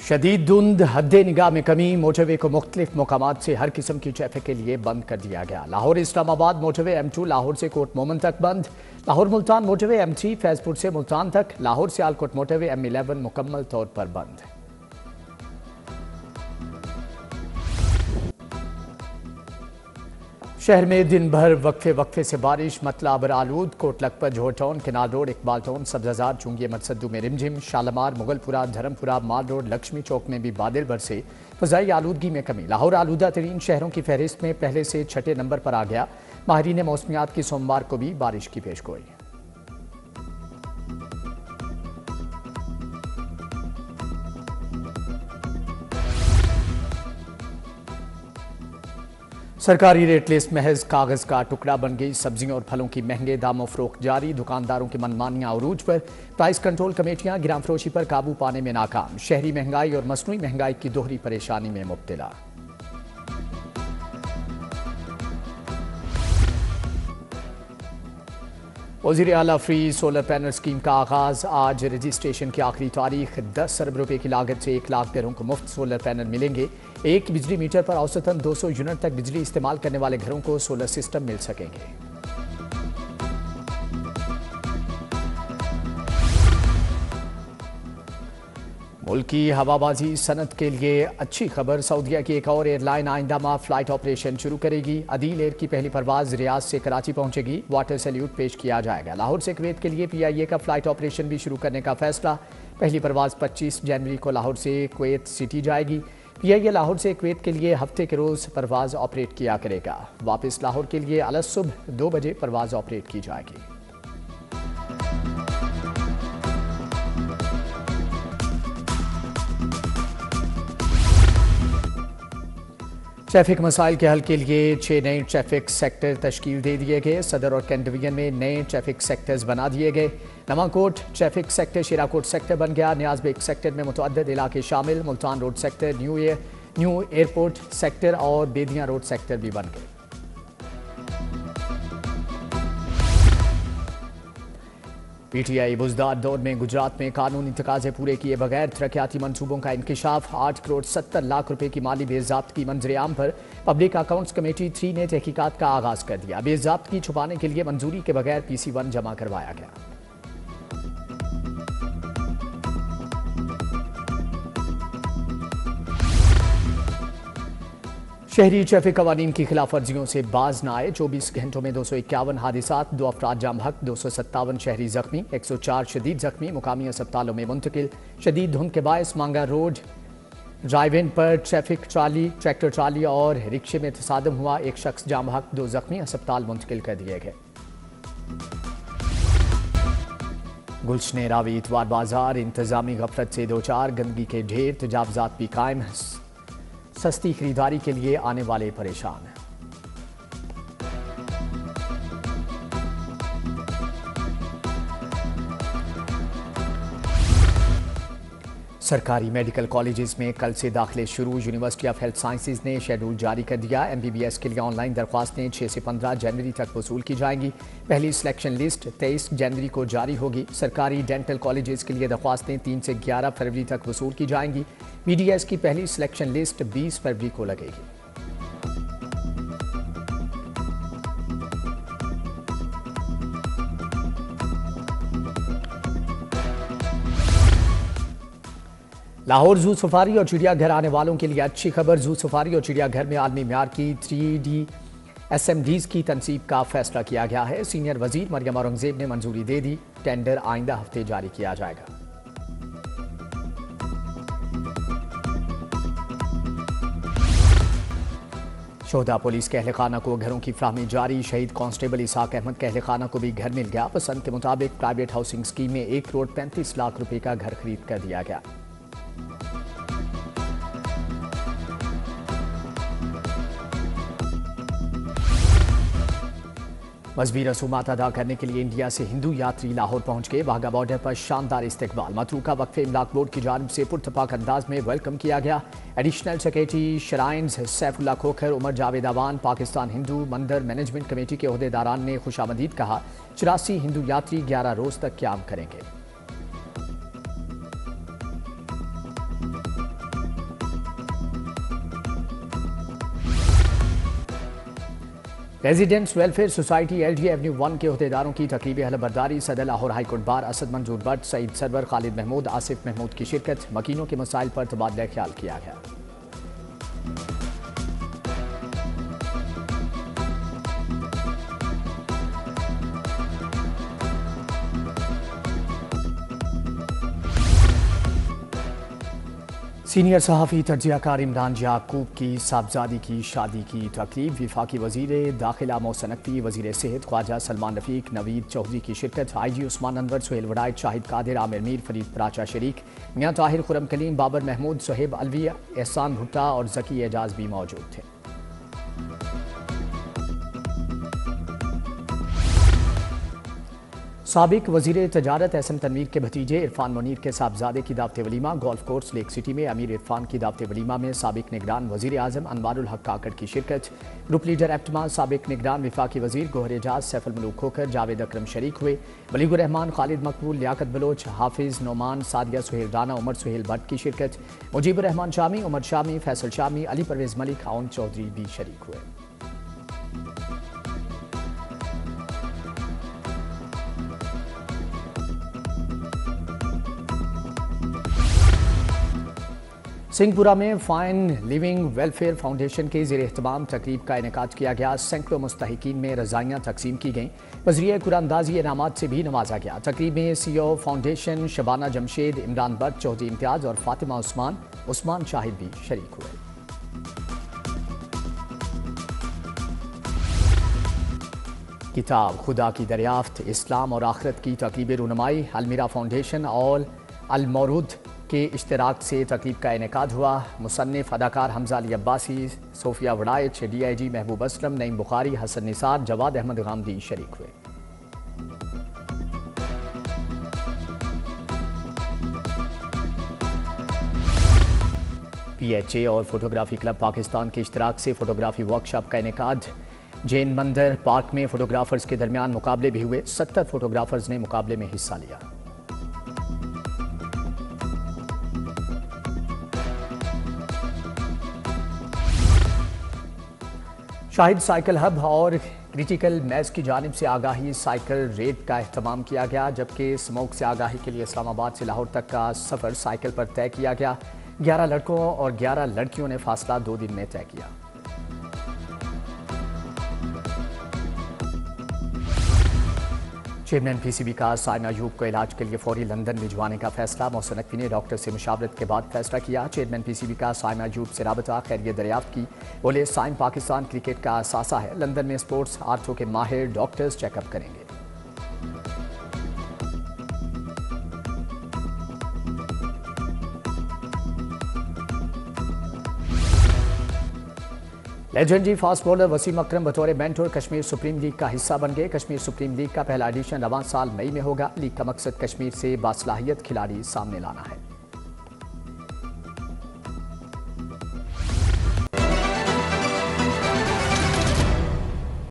शदीद धुंध, हद्दे निगाह में कमी, मोटरवे को मुख्तलिफ मकामात से हर किस्म की ट्रैफिक के लिए बंद कर दिया गया। लाहौर इस्लामाबाद मोटरवे M2 लाहौर से कोट मोमन तक बंद, लाहौर मुल्तान मोटरवे M3 फैजपुर से मुल्तान तक, लाहौर से आलकोट मोटरवे M11 मुकम्मल तौर पर बंद। शहर में दिन भर वक्फे वक्फे से बारिश, मतला अबर आलूद, Kot Lakhpat, Johar Town, Canal Road, Iqbal Town, Sabzazar, Chungi मदसद्दू में रिमझिम, शालमार, मुगलपुरा, धर्मपुरा, माल रोड, लक्ष्मी चौक में भी बादल बरसे, फजाई आलूदगी में कमी। लाहौर आलूदा तरीन शहरों की फहरिस्त में पहले से छठे नंबर पर आ गया। माहिरीन मौसमियात की सोमवार को भी बारिश की पेशगोई। सरकारी रेट लिस्ट महज कागज का टुकड़ा बन गई। सब्जियों और फलों की महंगे दामों फरोख्त जारी, दुकानदारों की मनमानियां अरूज पर। प्राइस कंट्रोल कमेटियां गिराम फरोशी पर काबू पाने में नाकाम। शहरी महंगाई और मसनूई महंगाई की दोहरी परेशानी में मुब्तला। वज़ीर आला फ्री सोलर पैनल स्कीम का आगाज आज। रजिस्ट्रेशन की आखिरी तारीख। 10 अरब रुपए की लागत से 1 लाख घरों को मुफ्त सोलर पैनल मिलेंगे। एक बिजली मीटर पर औसतन 200 यूनिट तक बिजली इस्तेमाल करने वाले घरों को सोलर सिस्टम मिल सकेंगे। मुल्की हवाबाजी सनत के लिए अच्छी खबर। सऊदीया की एक और एयरलाइन आइंदा माह फ्लाइट ऑपरेशन शुरू करेगी। अदील एयर की पहली परवाज रियाद से कराची पहुंचेगी। वाटर सैल्यूट पेश किया जाएगा। लाहौर से कुवैत के लिए PIA का फ्लाइट ऑपरेशन भी शुरू करने का फैसला। पहली परवाज 25 जनवरी को लाहौर से कुवैत सिटी जाएगी। PIA लाहौर से कुवैत के लिए हफ्ते के रोज परवाज ऑपरेट किया करेगा। वापस लाहौर के लिए अलग सुबह 2 बजे परवाज ऑपरेट की जाएगी। ट्रैफिक मसाइल के हल के लिए 6 नए ट्रैफिक सेक्टर तश्कील दे दिए गए। सदर और कैंट डिवीजन में नए ट्रैफिक सेक्टर्स बना दिए गए। नवाकोट ट्रैफिक सेक्टर शिराकोट सेक्टर बन गया। न्याज़बेग सेक्टर में मुतअद्दिद इलाके शामिल। Multan road sector, new airport sector और बेदियां रोड सेक्टर भी बन गए। PTI बुजदार दौर में गुजरात में कानूनी तकाजे पूरे किए बगैर तरक्याती मंसूबों का इंकिशाफ। 8 करोड़ 70 लाख रुपए की माली बेज़ाब्तगी मंजर आम पर पब्लिक अकाउंट्स कमेटी 3 ने तहकीकात का आगाज कर दिया। बेज़ाब्तगी छुपाने के लिए मंजूरी के बगैर PC1 जमा करवाया गया। शहरी ट्रैफिक कवानीन की खिलाफ वर्जियों से बाज न आए। 24 घंटों में 251 हादिसात, 2 अफराद जाम हक, 257 शहरी जख्मी, 104 शदीद जख्मी मुकामी अस्पतालों में मुंतकिल। शदीद धुंध के बायस मांगा रोड ड्राइव इन पर ट्रैक्टर ट्राली और रिक्शे में तसादम हुआ। 1 शख्स जाम हक, 2 जख्मी अस्पताल मुंतकिल कर दिए गए। गुलशन रावी इतवार बाजार इंतजामी गफलत से 2-4, गंदगी के ढेर, तजावजात भी कायम। सस्ती खरीदारी के लिए आने वाले परेशान। सरकारी मेडिकल कॉलेजेस में कल से दाखिले शुरू। यूनिवर्सिटी ऑफ हेल्थ साइंसेज ने शेड्यूल जारी कर दिया। MBBS के लिए ऑनलाइन दरख्वास्तें 6 से 15 जनवरी तक वसूल की जाएंगी। पहली सिलेक्शन लिस्ट 23 जनवरी को जारी होगी। सरकारी डेंटल कॉलेजेस के लिए दरख्वास्तें 3 से 11 फरवरी तक वसूल की जाएंगी। BDS की पहली सिलेक्शन लिस्ट 20 फरवरी को लगेगी। लाहौर जू सफारी और चिड़ियाघर आने वालों के लिए अच्छी खबर। जू सफारी और चिड़ियाघर में आलमी म्यार की 3D SMDs की तनसीब का फैसला किया गया है। सीनियर वजीर मरियम औरंगजेब ने मंजूरी दे दी। टेंडर आइंदा हफ्ते जारी किया जाएगा। शोहदा पुलिस के अहलखाना को घरों की फ्राहमी जारी। शहीद कांस्टेबल इसाक अहमद के अहलखाना को भी घर मिल गया। पसंद के मुताबिक प्राइवेट हाउसिंग स्कीम में 1 करोड़ 35 लाख रुपए का घर खरीद कर दिया गया। मजहबी रसूमात अदा करने के लिए इंडिया से हिंदू यात्री लाहौर पहुंच गए। वाघा बॉर्डर पर शानदार इस्तकबाल। मतरूका वक्फे इमलाक बोर्ड की जानिब से पुरतपाक अंदाज में वेलकम किया गया। Additional secretary shrines Saifullah Khokhar, Umar Javed Awan, Pakistan Hindu Mandir management committee के ओहदेदारान ने खुशामदीद कहा। 84 हिंदू यात्री 11 रोज तक क्याम करेंगे। Residents welfare society LG Avenue 1 के अहदेदारों की तकरीबी हलफबरदारी सदर लाहौर हाईकोर्ट बार असद मंजूर भट्ट, सईद सरवर, खालिद महमूद, आसिफ महमूद की शिरकत। मकीनों के मसाइल पर तबादला ख्याल किया गया। सीनियर सहाफ़ी तजियाकार इमरान याकूब की साहबजादी की शादी की तकरीब। विफाकी वज़ीर दाखिला मोहसिन नकवी, वज़ीर सेहत ख्वाजा सलमान रफ़ीक, नवीद चौधरी की शिरकत। IG उस्मान अनवर, सुहेल वड़ाइच, शाहिद कादिर, आमिर मीर, फरीद पराचा शरीक, मियाँ ताहिर, खुरम कलीम, बाबर महमूद, सुहेब अलवी, एहसान भुट्टा और ज़की एजाज भी मौजूद थे। साबिक वज़ीर तजारत SM तनवीर के भतीजे इरफान मुनीर के साहबजादे की दावत walima. Golf course lake city में अमीर इरफान की दावत वलीमा में साबिक निगरान वज़ीर आज़म अनवारुल हक काकड़ की शिरकत। ग्रुप लीडर एप्टमा, साबिक निगरान विफाकी वज़ीर गोहर एजाज, सैफुल मलूक खोकर, जावेद अकरम शरीक हुए। बलीगुर रहमान, खालिद मकबूल, लियाकत बलोच, हाफिज़ नोमान, सादिया सुहेल राना, उमर सुहेल भट्ट की शिरकत। मुजीबुर रहमान शामी, उमर शामी, फैसल शामी, अली परवेज़ मलिक, आउन चौधरी भी शरीक हुए। सिंहपुरा में फाइन लिविंग वेलफेयर फाउंडेशन के ज़ेर एहतमाम तकरीब का इनेकाद किया गया। सैकड़ों मुस्तहिकीन में रज़ाइयाँ तकसीम की गईं। वज़ीर कुरानंदाजी इनामात से भी नवाजा गया। तकरीब में CEO फाउंडेशन शबाना जमशेद, इमरान भट्ट, चौधरी इम्तियाज़ और फातिमा उस्मान शाहिद भी शरीक हुए। किताब खुदा की दरियाफ्त, इस्लाम और आखिरत की तकरीब रुनमाई। अलमीरा फाउंडेशन और अल मौरूद के इश्तराक से तकरीब का इनेकाद हुआ। मुसन्निफ अदाकार हमजा अली अब्बासी, सोफिया वड़ाइच, DIG महबूब असलम, नईम बुखारी, हसन निसार, जवाद अहमद गामदी शरीक हुए। PHA और फोटोग्राफी क्लब पाकिस्तान के इश्तराक से फोटोग्राफी वर्कशॉप का इनेकाद। जैन मंदिर पार्क में फोटोग्राफर्स के दरमियान मुकाबले भी हुए। 70 फोटोग्राफर्स ने मुकाबले में हिस्सा लिया। शाहिद साइकिल हब और क्रिटिकल मैच की जानिब से आगाही साइकिल रेड का एहतमाम किया गया, जबकि स्मोक से आगाही के लिए इस्लामाबाद से लाहौर तक का सफ़र साइकिल पर तय किया गया। 11 लड़कों और 11 लड़कियों ने फासला 2 दिन में तय किया। चेयरमैन PCB का साइमा अयूब को इलाज के लिए फौरी लंदन भिजवाने का फैसला। मोहसिन नकवी ने डॉक्टर से मुशावरत के बाद फैसला किया। चेयरमैन PCB का साइमा अयूब से राबता, खैरियत दरियाफ्त की। बोले साइम पाकिस्तान क्रिकेट का असासा है। लंदन में स्पोर्ट्स आर्थो के माहिर डॉक्टर्स चेकअप करेंगे। लेजेंडरी फास्ट बॉलर वसीम अकरम बतौर मेंटोर कश्मीर सुप्रीम लीग का हिस्सा बन गए। कश्मीर सुप्रीम लीग का पहला एडिशन रवां साल मई में होगा। लीग का मकसद कश्मीर से बासलाहियत खिलाड़ी सामने लाना है।